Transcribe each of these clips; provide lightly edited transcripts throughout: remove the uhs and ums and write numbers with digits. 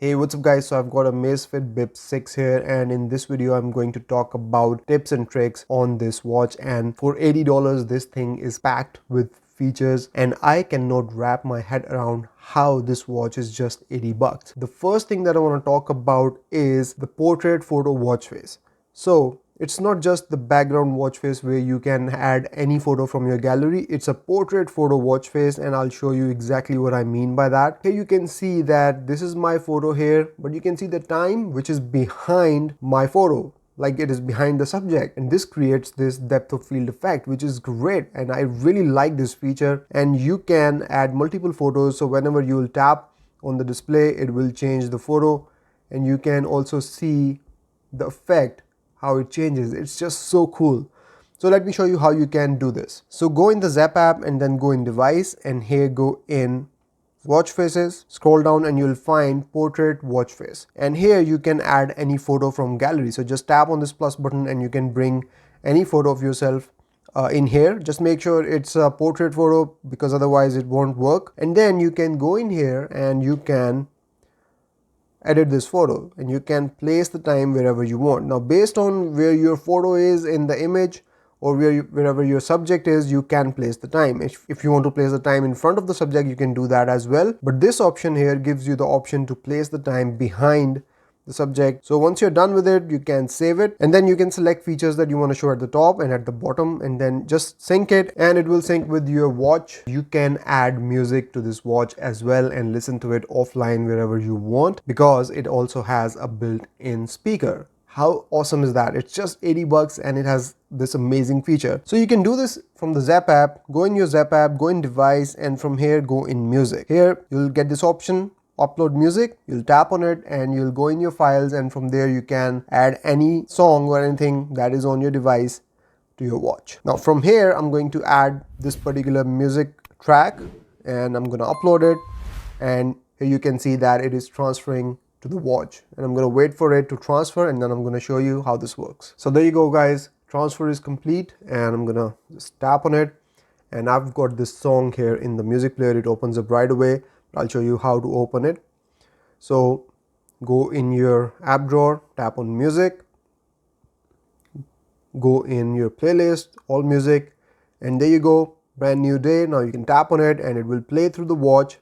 Hey, what's up guys? So I've got a Amazfit Bip 6 here, and in this video I'm going to talk about tips and tricks on this watch. And for $80 this thing is packed with features and I cannot wrap my head around how this watch is just 80 bucks. The first thing that I want to talk about is the portrait photo watch face. So it's not just the background watch face where you can add any photo from your gallery. It's a portrait photo watch face, and I'll show you exactly what I mean by that. Here you can see that this is my photo here, but you can see the time which is behind my photo, like it is behind the subject, and this creates this depth of field effect, which is great, and I really like this feature. And you can add multiple photos, so whenever you will tap on the display it will change the photo, and you can also see the effect, how it changes. It's just so cool. So let me show you how you can do this. So go in the Zepp app and then go in device, and here go in watch faces, scroll down and you'll find portrait watch face, and here you can add any photo from gallery. So just tap on this plus button and you can bring any photo of yourself in here. Just make sure it's a portrait photo because otherwise it won't work. And then you can go in here and you can edit this photo, and you can place the time wherever you want. Now based on where your photo is in the image or wherever your subject is, you can place the time. If you want to place the time in front of the subject, you can do that as well, but this option here gives you the option to place the time behind the subject. So once you're done with it, you can save it, and then you can select features that you want to show at the top and at the bottom, and then just sync it, and it will sync with your watch. You can add music to this watch as well and listen to it offline wherever you want, because it also has a built-in speaker. How awesome is that? It's just 80 bucks and it has this amazing feature. So you can do this from the Zepp app. Go in your Zepp app, go in device, and from here go in music. Here you'll get this option, upload music. You'll tap on it and you'll go in your files, and from there you can add any song or anything that is on your device to your watch. Now from here I'm going to add this particular music track and I'm going to upload it, and here you can see that it is transferring to the watch, and I'm going to wait for it to transfer, and then I'm going to show you how this works. So there you go guys, transfer is complete, and I'm going to just tap on it, and I've got this song here in the music player. It opens up right away. I'll show you how to open it. So go in your app drawer, tap on music, go in your playlist, all music, and there you go, brand new day. Now you can tap on it and it will play through the watch,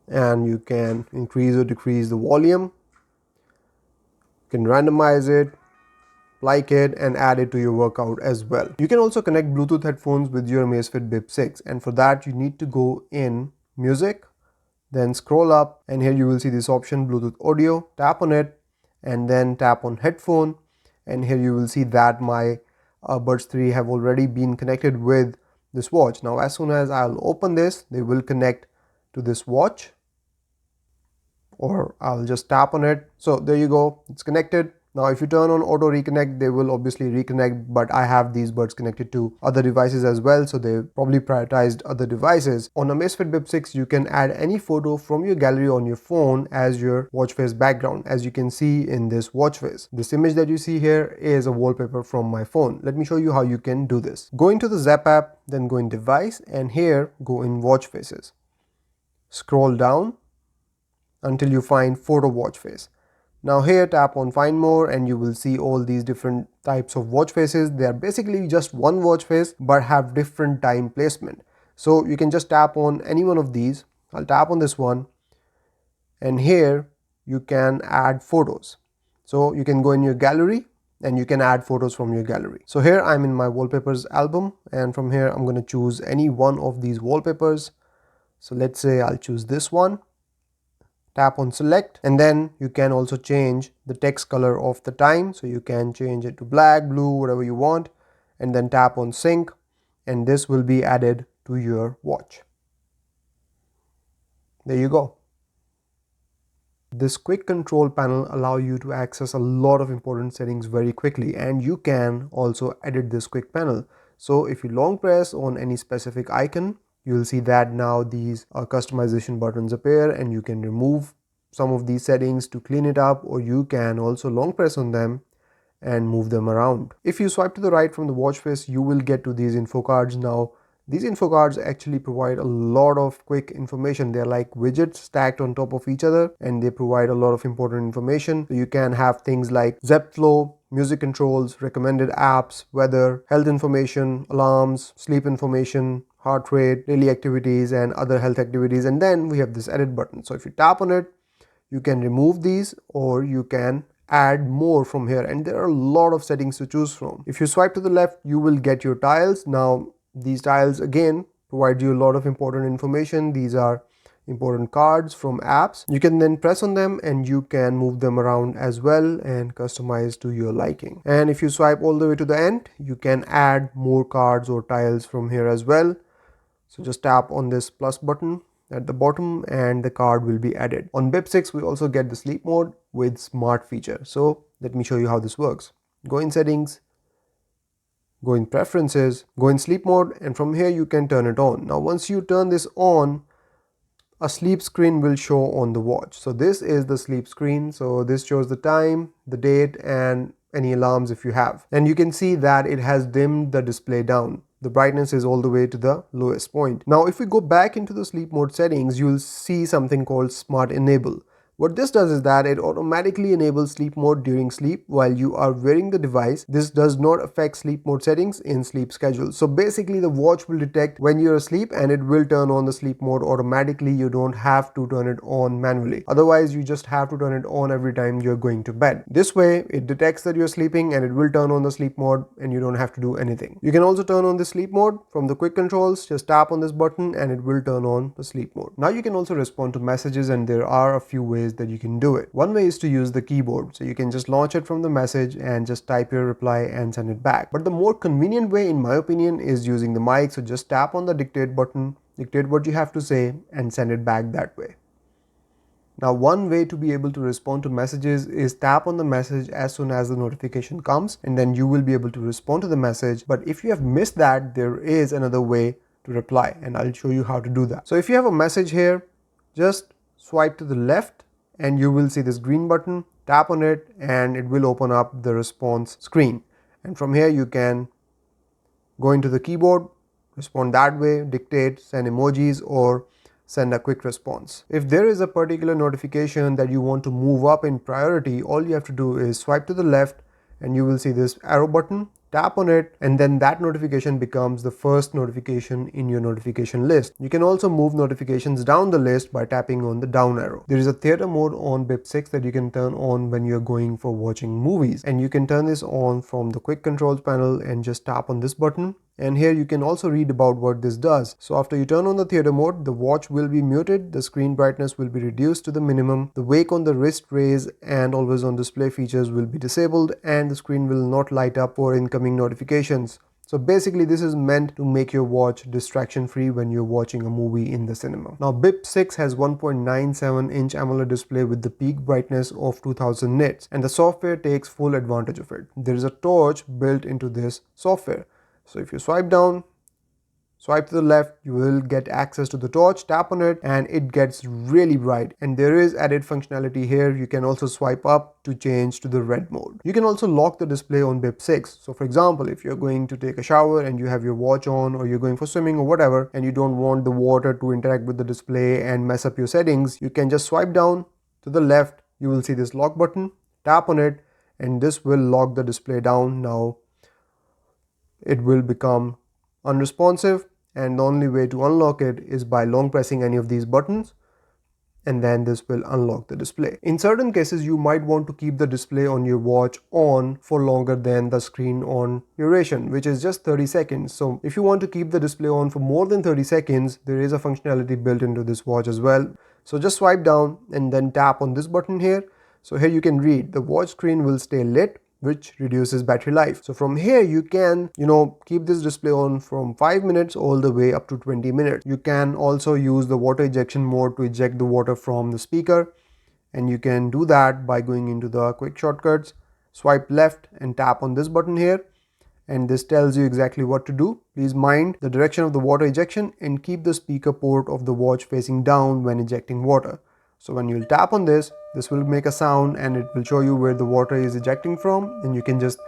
and you can increase or decrease the volume. You can randomize it, like it, and add it to your workout as well. You can also connect Bluetooth headphones with your Amazfit Bip 6, and for that you need to go in music, then scroll up, and here you will see this option, Bluetooth audio. Tap on it and then tap on headphone, and here you will see that my Buds 3 have already been connected with this watch. Now as soon as I'll open this, they will connect to this watch, or I'll just tap on it. So there you go, it's connected. Now if you turn on auto reconnect, they will obviously reconnect, but I have these buds connected to other devices as well, so they probably prioritized other devices. On Amazfit Bip 6 you can add any photo from your gallery on your phone as your watch face background, as you can see in this watch face. This image that you see here is a wallpaper from my phone. Let me show you how you can do this. Go into the Zepp app, then go in device, and here go in watch faces. Scroll down until you find photo watch face. Now here tap on find more, and you will see all these different types of watch faces. They are basically just one watch face but have different time placement. So you can just tap on any one of these. I'll tap on this one, and here you can add photos. So you can go in your gallery and you can add photos from your gallery. So here I'm in my wallpapers album, and from here I'm going to choose any one of these wallpapers. So let's say I'll choose this one. Tap on select, and then you can also change the text color of the time. So you can change it to black, blue, whatever you want, and then tap on sync, and this will be added to your watch. There you go. This quick control panel allows you to access a lot of important settings very quickly, and you can also edit this quick panel. So if you long press on any specific icon, you will see that now these customization buttons appear, and you can remove some of these settings to clean it up, or you can also long press on them and move them around. If you swipe to the right from the watch face, you will get to these info cards. Now These info cards actually provide a lot of quick information. They're like widgets stacked on top of each other, and they provide a lot of important information. So you can have things like Zepp Flow, music controls, recommended apps, weather, health information, alarms, sleep information, heart rate, daily activities, and other health activities. And then we have this edit button. So if you tap on it, you can remove these or you can add more from here, and there are a lot of settings to choose from. If you swipe to the left, you will get your tiles. Now these tiles again provide you a lot of important information. These are important cards from apps. You can then press on them and you can move them around as well and customize to your liking. And if you swipe all the way to the end, you can add more cards or tiles from here as well. So just tap on this plus button at the bottom and the card will be added. On Bip 6 we also get the sleep mode with smart feature. So let me show you how this works. Go in settings, go in preferences, go in sleep mode, and from here you can turn it on. Now once you turn this on, a sleep screen will show on the watch. So this is the sleep screen. So this shows the time, the date, and any alarms if you have. And you can see that it has dimmed the display down. The brightness is all the way to the lowest point. Now if we go back into the sleep mode settings, you'll see something called Smart Enable. What this does is that it automatically enables sleep mode during sleep while you are wearing the device. This does not affect sleep mode settings in sleep schedule. So basically the watch will detect when you're asleep and it will turn on the sleep mode automatically. You don't have to turn it on manually. Otherwise you just have to turn it on every time you're going to bed. This way it detects that you're sleeping and it will turn on the sleep mode and you don't have to do anything. You can also turn on the sleep mode from the quick controls. Just tap on this button and it will turn on the sleep mode. Now you can also respond to messages, and there are a few ways that you can do it. One way is to use the keyboard. So you can just launch it from the message and just type your reply and send it back. But the more convenient way in my opinion is using the mic. So just tap on the dictate button, dictate what you have to say and send it back that way. Now one way to be able to respond to messages is tap on the message as soon as the notification comes, and then you will be able to respond to the message. But if you have missed that, there is another way to reply and I'll show you how to do that. So if you have a message here, just swipe to the left and you will see this green button. Tap on it and it will open up the response screen, and from here you can go into the keyboard, respond that way, dictate, send emojis, or send a quick response. If there is a particular notification that you want to move up in priority, all you have to do is swipe to the left and you will see this arrow button. Tap on it and then that notification becomes the first notification in your notification list. You can also move notifications down the list by tapping on the down arrow. There is a theater mode on Bip 6 that you can turn on when you're going for watching movies, and you can turn this on from the quick controls panel and just tap on this button. And here you can also read about what this does. So after you turn on the theater mode, the watch will be muted, the screen brightness will be reduced to the minimum, the wake on the wrist raise and always on display features will be disabled, and the screen will not light up for incoming notifications. So basically this is meant to make your watch distraction free when you're watching a movie in the cinema. Now Bip 6 has 1.97 inch AMOLED display with the peak brightness of 2000 nits, and the software takes full advantage of it. There is a torch built into this software. So if you swipe down, swipe to the left, you will get access to the torch. Tap on it and it gets really bright, and there is added functionality here. You can also swipe up to change to the red mode. You can also lock the display on Bip 6. So for example, if you're going to take a shower and you have your watch on, or you're going for swimming or whatever, and you don't want the water to interact with the display and mess up your settings, you can just swipe down to the left. You will see this lock button. Tap on it and this will lock the display down. Now it will become unresponsive, and the only way to unlock it is by long pressing any of these buttons, and then this will unlock the display. In certain cases you might want to keep the display on your watch on for longer than the screen on duration, which is just 30 seconds. So if you want to keep the display on for more than 30 seconds, there is a functionality built into this watch as well. So just swipe down and then tap on this button here. So here you can read the watch screen will stay lit, which reduces battery life. So from here you can, keep this display on from 5 minutes all the way up to 20 minutes. You can also use the water ejection mode to eject the water from the speaker, and you can do that by going into the quick shortcuts, swipe left and tap on this button here, and this tells you exactly what to do. Please mind the direction of the water ejection and keep the speaker port of the watch facing down when ejecting water. So when you'll tap on this will make a sound and it will show you where the water is ejecting from, and you can just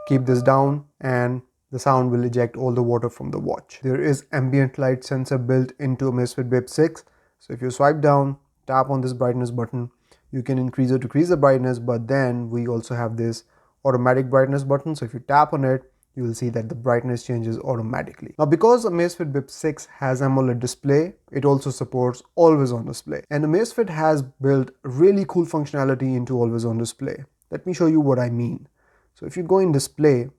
keep this down and the sound will eject all the water from the watch. There is ambient light sensor built into Amazfit Bip 6. So if you swipe down, tap on this brightness button, you can increase or decrease the brightness, but then we also have this automatic brightness button. So if you tap on it, you will see that the brightness changes automatically. Now, because Amazfit Bip 6 has AMOLED display, it also supports always on display. And Amazfit has built really cool functionality into always on display. Let me show you what I mean. So if you go in display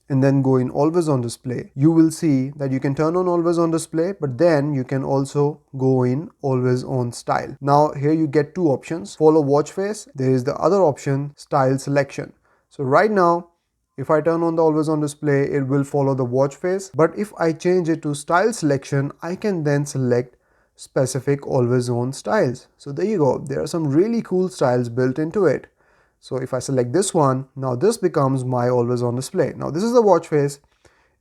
and then go in always on display, you will see that you can turn on always on display, but then you can also go in always on style. Now here you get two options, follow watch face. There is the other option, style selection. So right now, if I turn on the always on display, it will follow the watch face. But if I change it to style selection, I can then select specific always on styles. So there you go. There are some really cool styles built into it. So if I select this one, now this becomes my always on display. Now this is the watch face.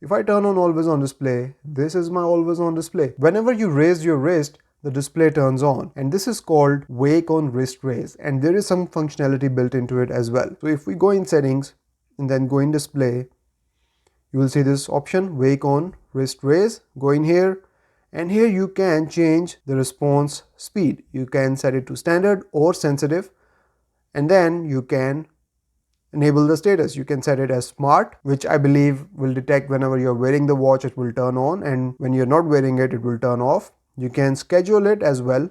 If I turn on always on display, this is my always on display. Whenever you raise your wrist, the display turns on, and this is called wake on wrist raise, and there is some functionality built into it as well. So if we go in settings and then go in display, you will see this option, wake on wrist raise. Go in here, and here you can change the response speed. You can set it to standard or sensitive, and then you can enable the status. You can set it as smart, which I believe will detect whenever you're wearing the watch, it will turn on, and when you're not wearing it, it will turn off. You can schedule it as well,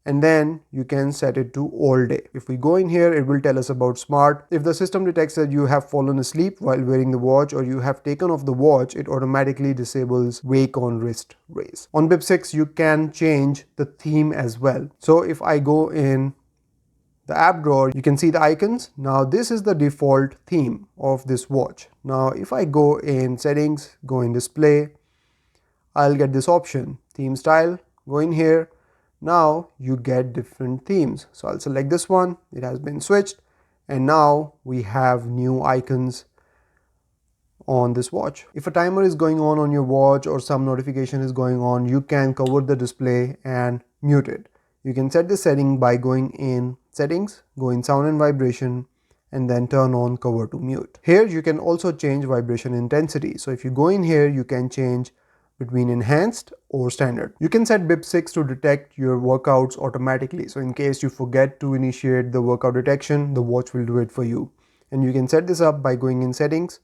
and then you can set it to all day. If we go in here, it will tell us about smart. If the system detects that you have fallen asleep while wearing the watch or you have taken off the watch, it automatically disables wake on wrist raise. On Bip 6, you can change the theme as well. So if I go in the app drawer, you can see the icons. Now this is the default theme of this watch. Now if I go in settings, go in display, I'll get this option, theme style. Go in here. Now you get different themes. So I'll select this one. It has been switched, and now we have new icons on this watch. If a timer is going on your watch or some notification is going on, you can cover the display and mute it. You can set this setting by going in settings, go in sound and vibration, and then turn on cover to mute. Here you can also change vibration intensity. So if you go in here, you can change between enhanced or standard. You can set Bip 6 to detect your workouts automatically. So in case you forget to initiate the workout detection, the watch will do it for you. And you can set this up by going in settings,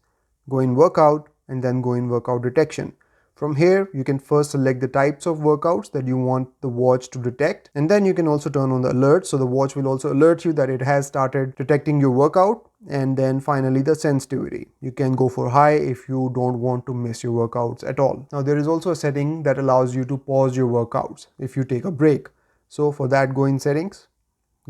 go in workout, and then go in workout detection. From here, you can first select the types of workouts that you want the watch to detect, and then you can also turn on the alert, so the watch will also alert you that it has started detecting your workout. And then finally the sensitivity. You can go for high if you don't want to miss your workouts at all. Now there is also a setting that allows you to pause your workouts if you take a break. So for that, go in settings,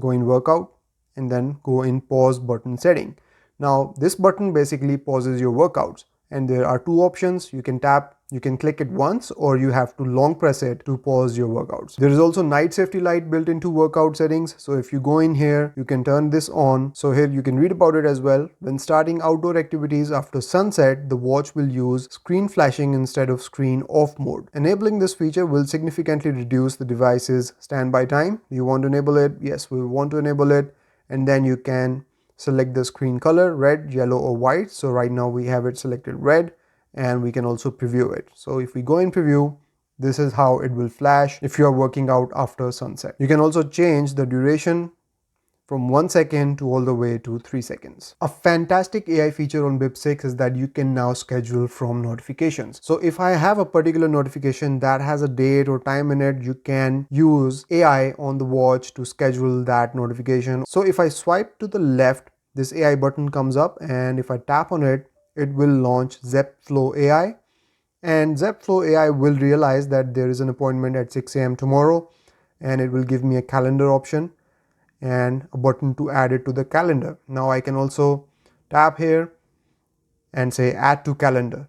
go in workout, and then go in pause button setting. Now this button basically pauses your workouts, and there are two options. You can tap, you can click it once, or you have to long press it to pause your workouts. There is also night safety light built into workout settings. So if you go in here, you can turn this on. So here you can read about it as well. When starting outdoor activities after sunset, the watch will use screen flashing instead of screen off mode. Enabling this feature will significantly reduce the device's standby time. You want to enable it? Yes, we want to enable it. And then you can select the screen color, red, yellow, or white. So right now we have it selected red, and we can also preview it. So if we go in preview, this is how it will flash if you are working out after sunset. You can also change the duration from 1 second to all the way to 3 seconds. A fantastic AI feature on Bip 6 is that you can now schedule from notifications. So if I have a particular notification that has a date or time in it, you can use AI on the watch to schedule that notification. So if I swipe to the left, this AI button comes up, and if I tap on it, it will launch Zepp Flow AI. And Zepp Flow AI will realize that there is an appointment at 6 a.m. tomorrow, and it will give me a calendar option and a button to add it to the calendar. Now I can also tap here and say add to calendar.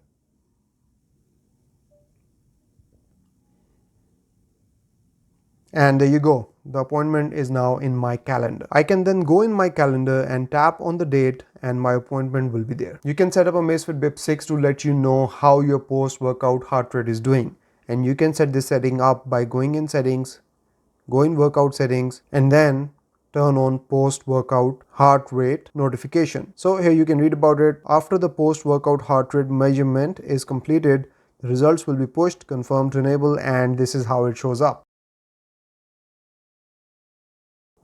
And there you go. The appointment is now in my calendar. I can then go in my calendar and tap on the date, and my appointment will be there. You can set up a Amazfit Bip 6 to let you know how your post-workout heart rate is doing. And you can set this setting up by going in settings, go in workout settings, and then turn on post-workout heart rate notification. So here you can read about it. After the post-workout heart rate measurement is completed, the results will be pushed, confirmed to enable, and this is how it shows up.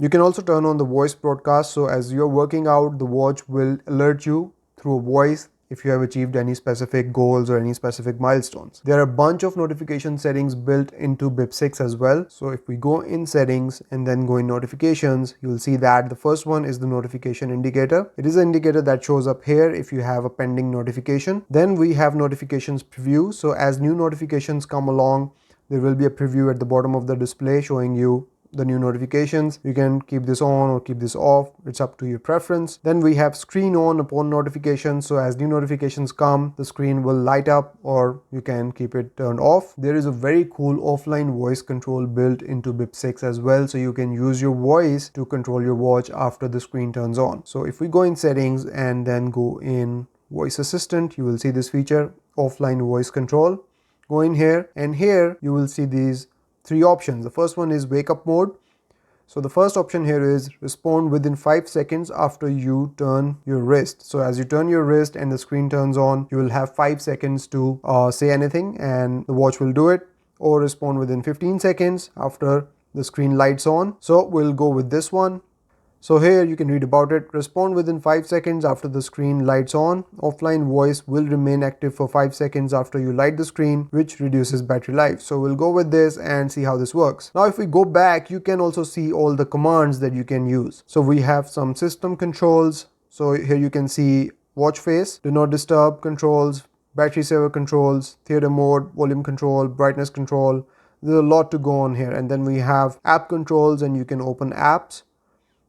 You can also turn on the voice broadcast, so as you're working out, the watch will alert you through a voice if you have achieved any specific goals or any specific milestones. There are a bunch of notification settings built into Bip 6 as well. So if we go in settings and then go in notifications, you'll see that the first one is the notification indicator. It is an indicator that shows up here if you have a pending notification. Then we have notifications preview. So as new notifications come along, there will be a preview at the bottom of the display showing you the new notifications. You can keep this on or keep this off, it's up to your preference. Then we have screen on upon notifications, so as new notifications come, the screen will light up, or you can keep it turned off. There is a very cool offline voice control built into Bip 6 as well, so you can use your voice to control your watch after the screen turns on. So if we go in settings and then go in voice assistant, you will see this feature, offline voice control. Go in here, and here you will see these three options. The first one is wake up mode. So the first option here is respond within 5 seconds after you turn your wrist. So as you turn your wrist and the screen turns on, you will have 5 seconds to say anything and the watch will do it, or respond within 15 seconds after the screen lights on. So we'll go with this one. So here you can read about it. Respond within 5 seconds after the screen lights on. Offline voice will remain active for 5 seconds after you light the screen, which reduces battery life. So we'll go with this and see how this works. Now if we go back, you can also see all the commands that you can use. So we have some system controls. So here you can see watch face, do not disturb controls, battery saver controls, theater mode, volume control, brightness control. There's a lot to go on here. And then we have app controls, and you can open apps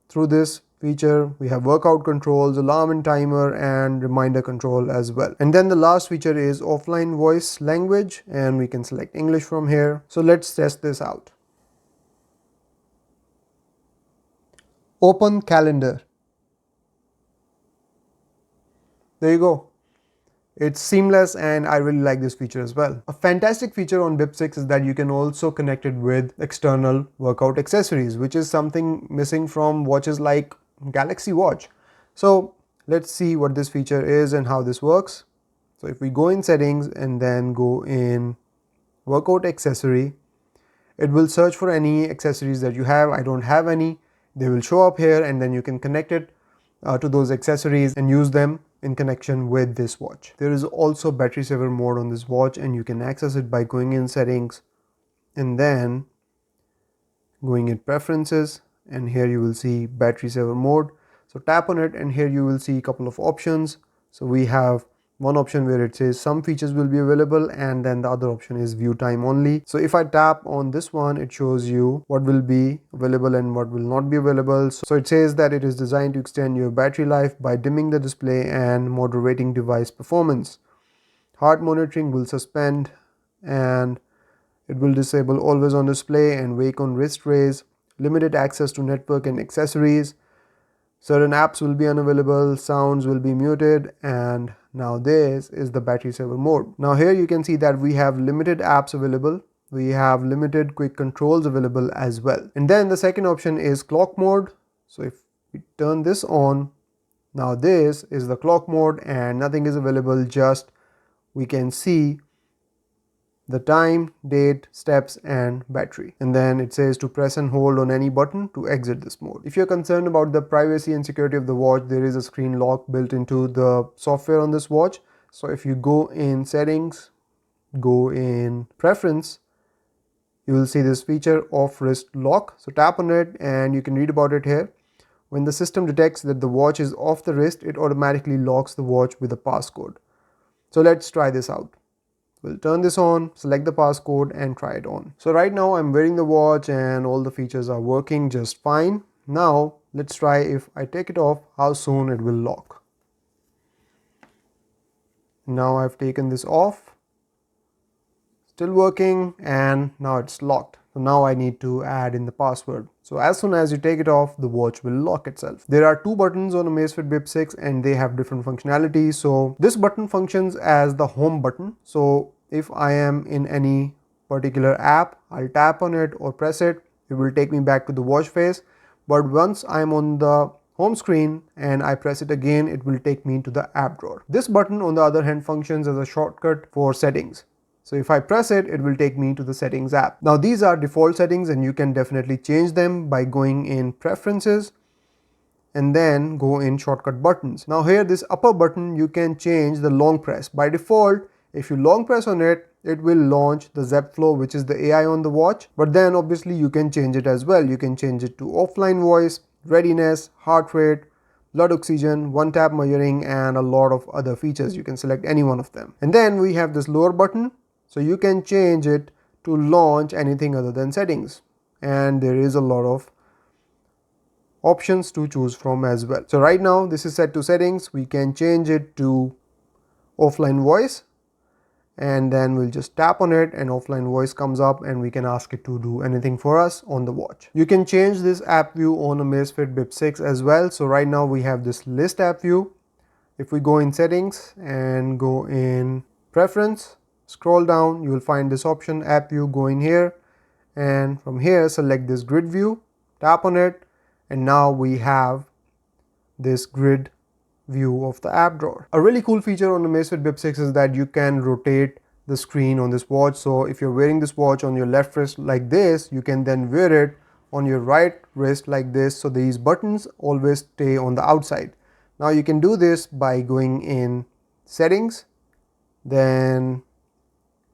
through this feature. We have workout controls, alarm and timer, and reminder control as well. And then the last feature is offline voice language, and we can select English from here. So let's test this out. Open calendar. There you go. It's seamless, and I really like this feature as well. A fantastic feature on Bip 6 is that you can also connect it with external workout accessories, which is something missing from watches like Galaxy Watch. So let's see what this feature is and how this works. So if we go in settings and then go in workout accessory, it will search for any accessories that you have. I don't have any. They will show up here, and then you can connect it to those accessories and use them in connection with this watch. There is also battery saver mode on this watch, and you can access it by going in settings and then going in preferences, and here you will see battery saver mode. So tap on it, and here you will see a couple of options. So we have one option where it says some features will be available, and then the other option is view time only. So if I tap on this one, it shows you what will be available and what will not be available. So it says that it is designed to extend your battery life by dimming the display and moderating device performance. Heart monitoring will suspend, and it will disable always on display and wake on wrist raise. Limited access to network and accessories. Certain apps will be unavailable, sounds will be muted, and now this is the battery saver mode. Now here you can see that we have limited apps available. We have limited quick controls available as well. And then the second option is clock mode. So if we turn this on, now this is the clock mode, and nothing is available, just we can see the time, date, steps, and battery. And then it says to press and hold on any button to exit this mode. If you're concerned about the privacy and security of the watch, there is a screen lock built into the software on this watch. So if you go in settings, go in preference, you will see this feature off wrist lock. So tap on it and you can read about it here. When the system detects that the watch is off the wrist, it automatically locks the watch with a passcode. So let's try this out. We'll turn this on, select the passcode, and try it on. So right now I'm wearing the watch and all the features are working just fine. Now let's try if I take it off, how soon it will lock. Now I've taken this off, still working, and now it's locked. So now I need to add in the password. So as soon as you take it off, the watch will lock itself. There are two buttons on Amazfit Bip 6 and they have different functionality. So this button functions as the home button. So if I am in any particular app, I'll tap on it or press it. It will take me back to the watch face. but once I'm on the home screen and I press it again, it will take me to the app drawer. This button on the other hand functions as a shortcut for settings. So if I press it, it will take me to the settings app. Now these are default settings and you can definitely change them by going in preferences and then go in shortcut buttons. Now here, this upper button, you can change the long press. By default, if you long press on it, it will launch the Zepp Flow, which is the AI on the watch. But then obviously you can change it as well. You can change it to offline voice, readiness, heart rate, blood oxygen, one tap measuring, and a lot of other features. You can select any one of them. And then we have this lower button. So you can change it to launch anything other than settings. And there is a lot of options to choose from as well. So right now this is set to settings. We can change it to offline voice and then we'll just tap on it and offline voice comes up and we can ask it to do anything for us on the watch. You can change this app view on Amazfit Bip 6 as well. So right now we have this list app view. If we go in settings and go in preference, scroll down, you will find this option app view. Go in here and from here select this grid view, tap on it, and now we have this grid view of the app drawer. A really cool feature on the Amazfit Bip 6 is that you can rotate the screen on this watch. So if you're wearing this watch on your left wrist like this, you can then wear it on your right wrist like this. So these buttons always stay on the outside. Now you can do this by going in settings, then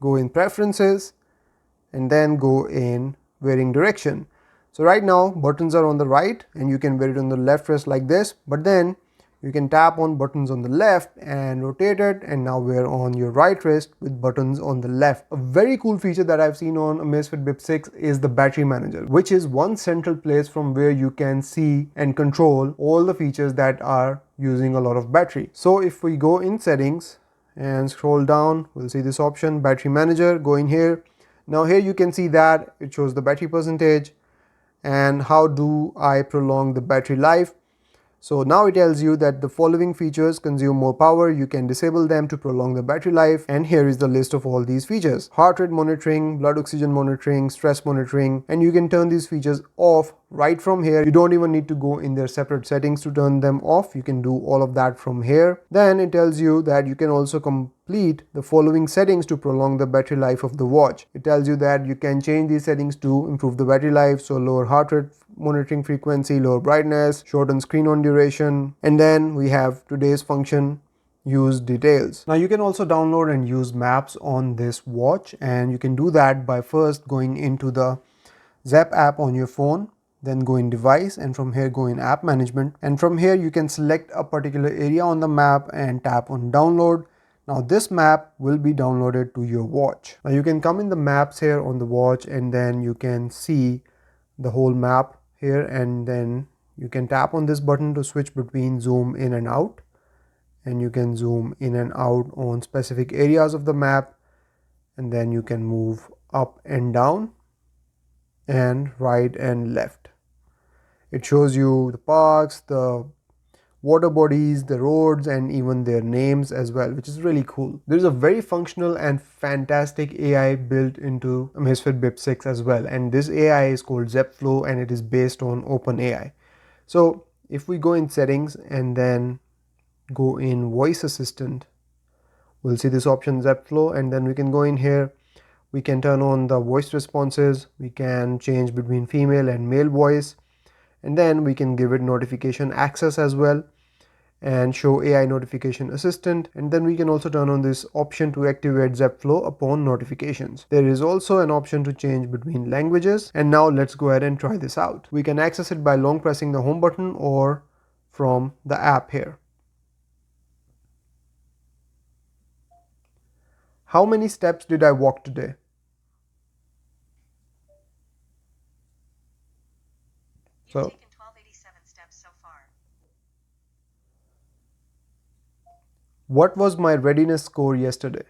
go in preferences, and then go in wearing direction. So right now buttons are on the right and you can wear it on the left wrist like this, but then you can tap on buttons on the left and rotate it and now wear on your right wrist with buttons on the left. A very cool feature that I've seen on Amazfit Bip 6 is the battery manager, which is one central place from where you can see and control all the features that are using a lot of battery. So if we go in settings and scroll down, we'll see this option battery manager. Go in here. Now here you can see that it shows the battery percentage and how do I prolong the battery life. So now it tells you that the following features consume more power. You can disable them to prolong the battery life. And here is the list of all these features: heart rate monitoring, blood oxygen monitoring, stress monitoring, and you can turn these features off right from here. You don't even need to go in their separate settings to turn them off. You can do all of that from here. Then it tells you that you can also complete the following settings to prolong the battery life of the watch. It tells you that you can change these settings to improve the battery life. So lower heart rate monitoring frequency, lower brightness, shorten screen on duration, and then we have today's function, use details. Now you can also download and use maps on this watch, and you can do that by first going into the Zepp app on your phone, then go in device, and from here go in app management, and from here you can select a particular area on the map and tap on download. Now this map will be downloaded to your watch. Now you can come in the maps here on the watch and then you can see the whole map here, and then you can tap on this button to switch between zoom in and out, and you can zoom in and out on specific areas of the map, and then you can move up and down and right and left. It shows you the parks, the water bodies, the roads, and even their names as well, which is really cool. There's a very functional and fantastic AI built into Amazfit Bip 6 as well, and this AI is called Zepp Flow and it is based on OpenAI. So if we go in settings and then go in voice assistant, we'll see this option Zepp Flow, and then we can go in here. We can turn on the voice responses, we can change between female and male voice, and then we can give it notification access as well and show AI notification assistant, and then we can also turn on this option to activate Zepp Flow upon notifications. There is also an option to change between languages, and now let's go ahead and try this out. We can access it by long pressing the home button or from the app here. How many steps did I walk today? You've taken 1287 steps so far. What was my readiness score yesterday?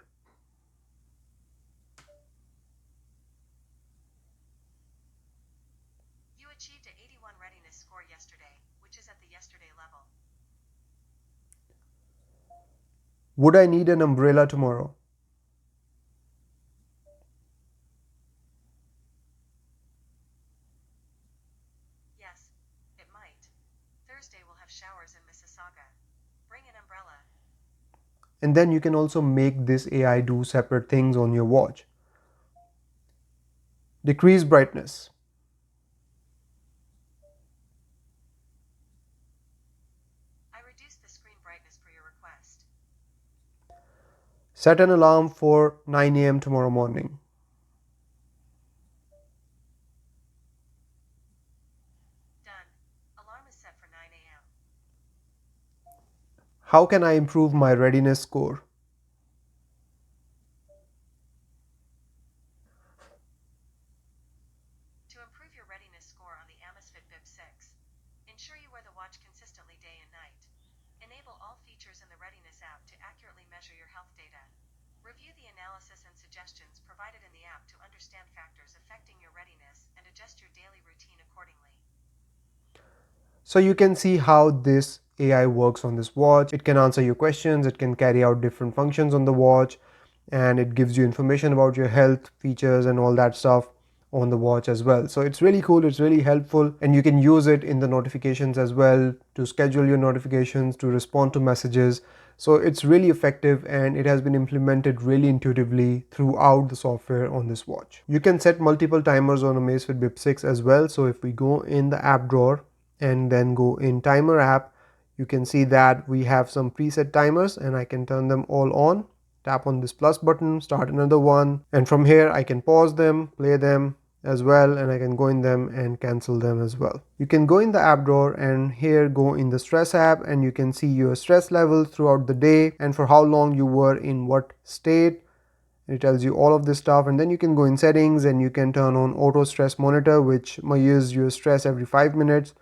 You achieved an 81 readiness score yesterday, which is at the yesterday level. Would I need an umbrella tomorrow? Yes, showers in Mississauga. Bring an umbrella. And then you can also make this AI do separate things on your watch. Decrease brightness. I reduce the screen brightness per your request. Set an alarm for 9 a.m. tomorrow morning. Done. Alarm is set for 9 a.m. How can I improve my readiness score? To improve your readiness score on the Amazfit Bip 6, ensure you wear the watch consistently day and night. Enable all features in the Readiness app to accurately measure your health data. Review the analysis and suggestions provided in the app to understand factors affecting your readiness and adjust your daily routine accordingly. So you can see how this AI works on this watch. It can answer your questions, it can carry out different functions on the watch, and it gives you information about your health features and all that stuff on the watch as well. So it's really cool, it's really helpful, and you can use it in the notifications as well to schedule your notifications, to respond to messages. So it's really effective, and it has been implemented really intuitively throughout the software on this watch. You can set multiple timers on Amazfit Bip 6 as well. So if we go in the app drawer and then go in timer app, you can see that we have some preset timers, and I can turn them all on. Tap on this plus button, start another one, and from here I can pause them, play them as well, and I can go in them and cancel them as well. You can go in the app drawer and here go in the stress app, and you can see your stress levels throughout the day and for how long you were in what state. It tells you all of this stuff, and then you can go in settings and you can turn on auto stress monitor, which measures your stress every 5 minutes.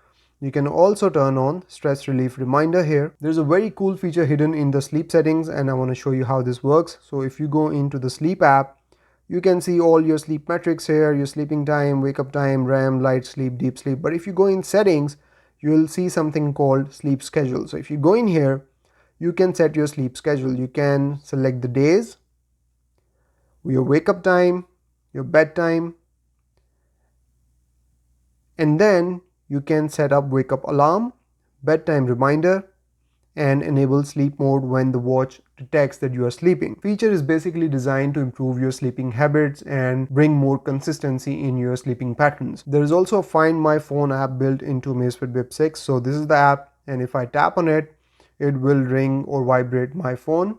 You can also turn on stress relief reminder here. There's a very cool feature hidden in the sleep settings, and I want to show you how this works. So if you go into the sleep app, you can see all your sleep metrics here, your sleeping time, wake up time, REM, light sleep, deep sleep. But if you go in settings, you'll see something called sleep schedule. So if you go in here, you can set your sleep schedule. You can select the days, your wake up time, your bedtime, and then you can set up wake up alarm, bedtime reminder, and enable sleep mode when the watch detects that you are sleeping. Feature is basically designed to improve your sleeping habits and bring more consistency in your sleeping patterns. There is also a Find My Phone app built into Amazfit Bip 6. So this is the app, and if I tap on it, it will ring or vibrate my phone.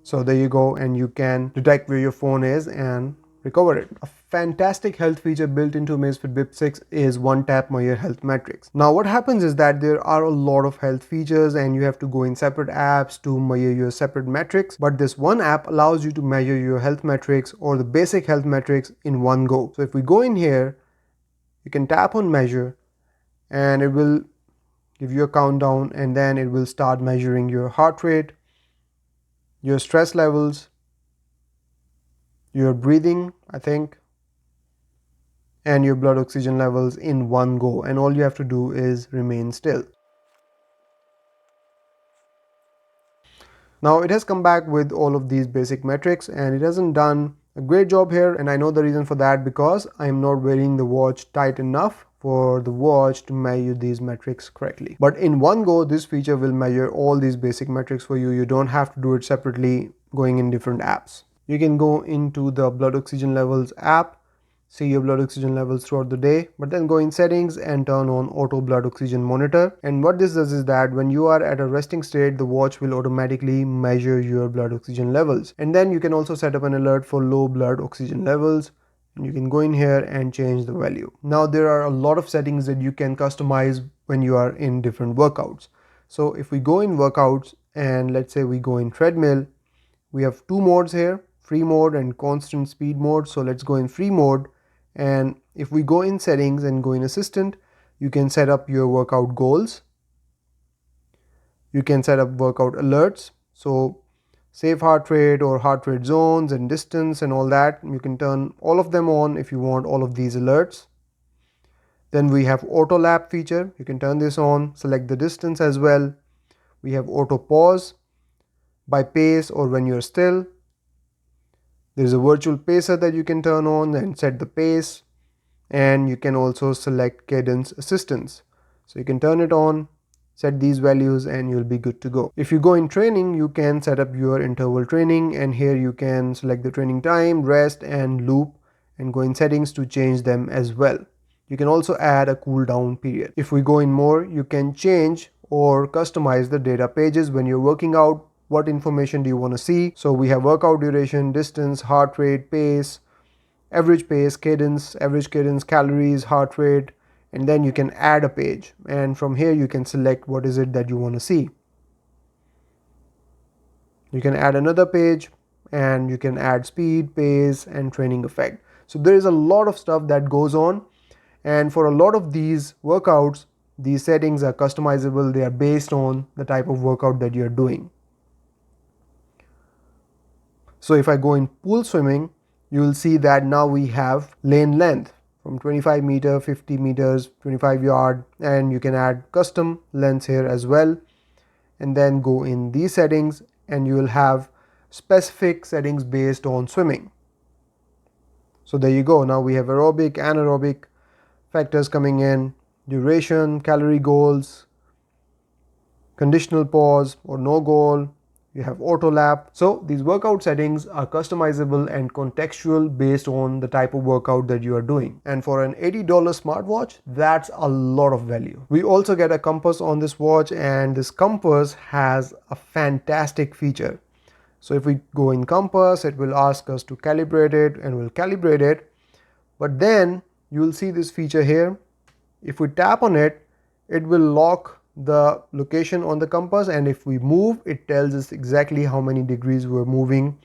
So there you go, and you can detect where your phone is and recover it. A fantastic health feature built into Amazfit Bip 6 is one tap measure health metrics. Now what happens is that there are a lot of health features and you have to go in separate apps to measure your separate metrics, but this one app allows you to measure your health metrics or the basic health metrics in one go. So if we go in here, you can tap on measure and it will give you a countdown, and then it will start measuring your heart rate, your stress levels, your breathing, I think, and your blood oxygen levels in one go, and all you have to do is remain still. Now it has come back with all of these basic metrics, and it hasn't done a great job here, and I know the reason for that because I am not wearing the watch tight enough for the watch to measure these metrics correctly. But in one go, this feature will measure all these basic metrics for you. You don't have to do it separately going in different apps. You can go into the blood oxygen levels app, see your blood oxygen levels throughout the day, but then go in settings and turn on auto blood oxygen monitor. And what this does is that when you are at a resting state, the watch will automatically measure your blood oxygen levels. And then you can also set up an alert for low blood oxygen levels, and you can go in here and change the value. Now there are a lot of settings that you can customize when you are in different workouts. So if we go in workouts and let's say we go in treadmill, we have two modes here, free mode and constant speed mode. So let's go in free mode, and if we go in settings and go in assistant, you can set up your workout goals. You can set up workout alerts, so safe heart rate or heart rate zones and distance and all that. You can turn all of them on if you want all of these alerts. Then we have auto lap feature. You can turn this on, select the distance as well. We have auto pause by pace or when you're still. There's a virtual pacer that you can turn on and set the pace, and you can also select cadence assistance. So you can turn it on set these values and you'll be good to go. If you go in training, you can set up your interval training, and here you can select the training time, rest and loop, and go in settings to change them as well. You can also add a cool down period. If we go in more, you can change or customize the data pages when you're working out. What information do you want to see? So we have workout duration, distance, heart rate, pace, average pace, cadence, average cadence, calories, heart rate, and then you can add a page, and from here you can select what is it that you want to see. You can add another page, and you can add speed, pace and training effect. So there is a lot of stuff that goes on, and for a lot of these workouts, these settings are customizable. They are based on the type of workout that you're doing. So if I go in pool swimming, you will see that now we have lane length from 25 meter, 50 meters, 25 yard, and you can add custom lengths here as well. And then go in these settings and you will have specific settings based on swimming. So there you go. Now we have aerobic, anaerobic factors coming in, duration, calorie goals, conditional pause or no goal. You have auto lap. So these workout settings are customizable and contextual based on the type of workout that you are doing. And for an $80 smartwatch, that's a lot of value. We also get a compass on this watch, and this compass has a fantastic feature. So if we go in compass, it will ask us to calibrate it, and we'll calibrate it. But then you will see this feature here. If we tap on it, it will lock the location on the compass, and if we move, it tells us exactly how many degrees we're moving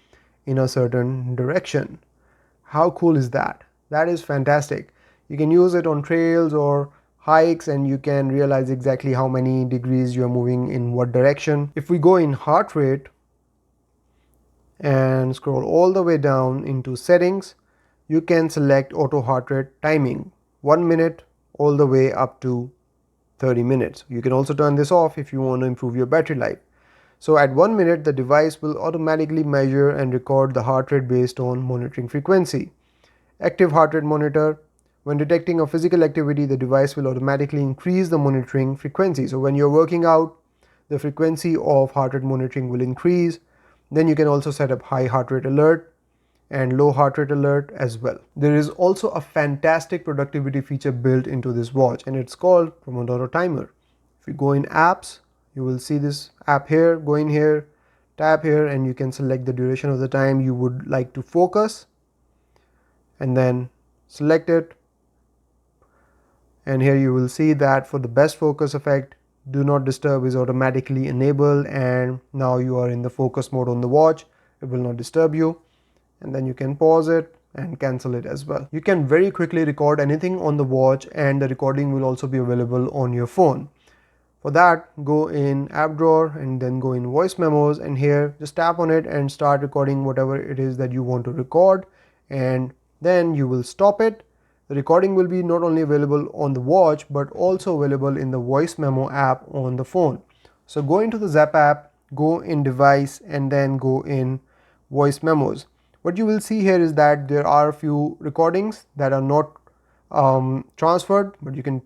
in a certain direction. How cool is that? That is fantastic. You can use it on trails or hikes, and you can realize exactly how many degrees you're moving in what direction. If we go in heart rate and scroll all the way down into settings, you can select auto heart rate timing, 1 minute all the way up to 30 minutes. You can also turn this off if you want to improve your battery life. So at 1 minute, the device will automatically measure and record the heart rate based on monitoring frequency. Active heart rate monitor. When detecting a physical activity, the device will automatically increase the monitoring frequency. So when you're working out, the frequency of heart rate monitoring will increase. Then you can also set up high heart rate alert and low heart rate alert as well. There is also a fantastic productivity feature built into this watch, and it's called Pomodoro Timer. If you go in apps, you will see this app here. Go in here, tap here, and you can select the duration of the time you would like to focus, and then select it. And here you will see that for the best focus effect, do not disturb is automatically enabled, and now you are in the focus mode on the watch. It will not disturb you. And then you can pause it and cancel it as well. You can very quickly record anything on the watch, and the recording will also be available on your phone. For that, go in app drawer and then go in voice memos, and here just tap on it and start recording whatever it is that you want to record, and then you will stop it. The recording will be not only available on the watch but also available in the voice memo app on the phone. So go into the Zepp app, go in device, and then go in voice memos. What you will see here is that there are a few recordings that are not transferred, but you can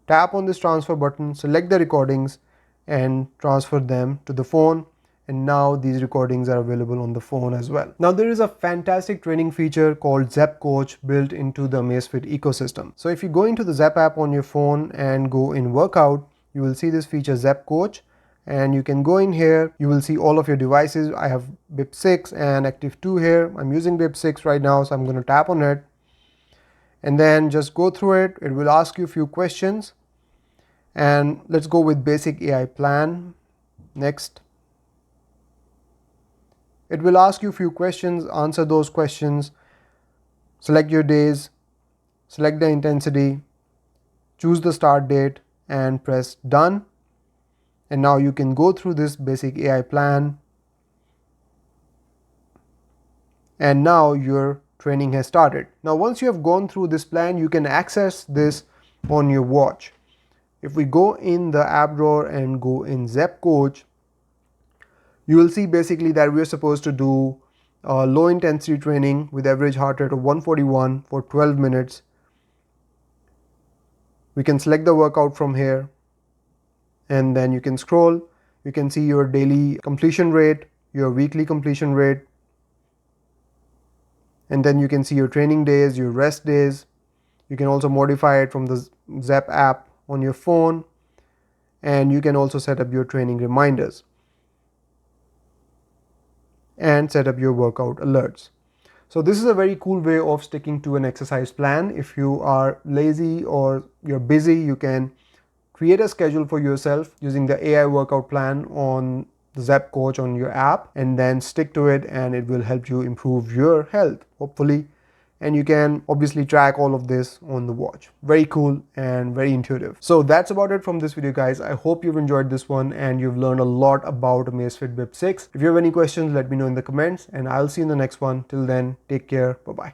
tap on this transfer button, select the recordings and transfer them to the phone, and now these recordings are available on the phone as well. Now there is a fantastic training feature called Zepp Coach built into the Amazfit ecosystem. So if you go into the Zepp app on your phone and go in workout, you will see this feature Zepp Coach, and you can go in here. You will see all of your devices. I have Bip 6 and Active 2 here. I'm using Bip 6 right now, so I'm going to tap on it and then just go through it. It will ask you a few questions, and let's go with basic AI plan. Next. It will ask you a few questions, answer those questions, select your days, select the intensity, choose the start date and press done. And now you can go through this basic AI plan, and now your training has started. Now once you have gone through this plan, you can access this on your watch. If we go in the app drawer and go in Zepp Coach, you will see basically that we're supposed to do low intensity training with average heart rate of 141 for 12 minutes. We can select the workout from here. and then you can scroll. You can see your daily completion rate, your weekly completion rate, and then you can see your training days, your rest days. You can also modify it from the Zepp app on your phone, and you can also set up your training reminders and set up your workout alerts. So this is a very cool way of sticking to an exercise plan. If you are lazy or you're busy, you can create a schedule for yourself using the AI workout plan on the Zepp Coach on your app, and then stick to it, and it will help you improve your health, hopefully. And you can obviously track all of this on the watch. Very cool and very intuitive. So that's about it from this video, guys. I hope you've enjoyed this one and you've learned a lot about Amazfit Bip 6. If you have any questions, let me know in the comments, and I'll see you in the next one. Till then, take care. Bye bye.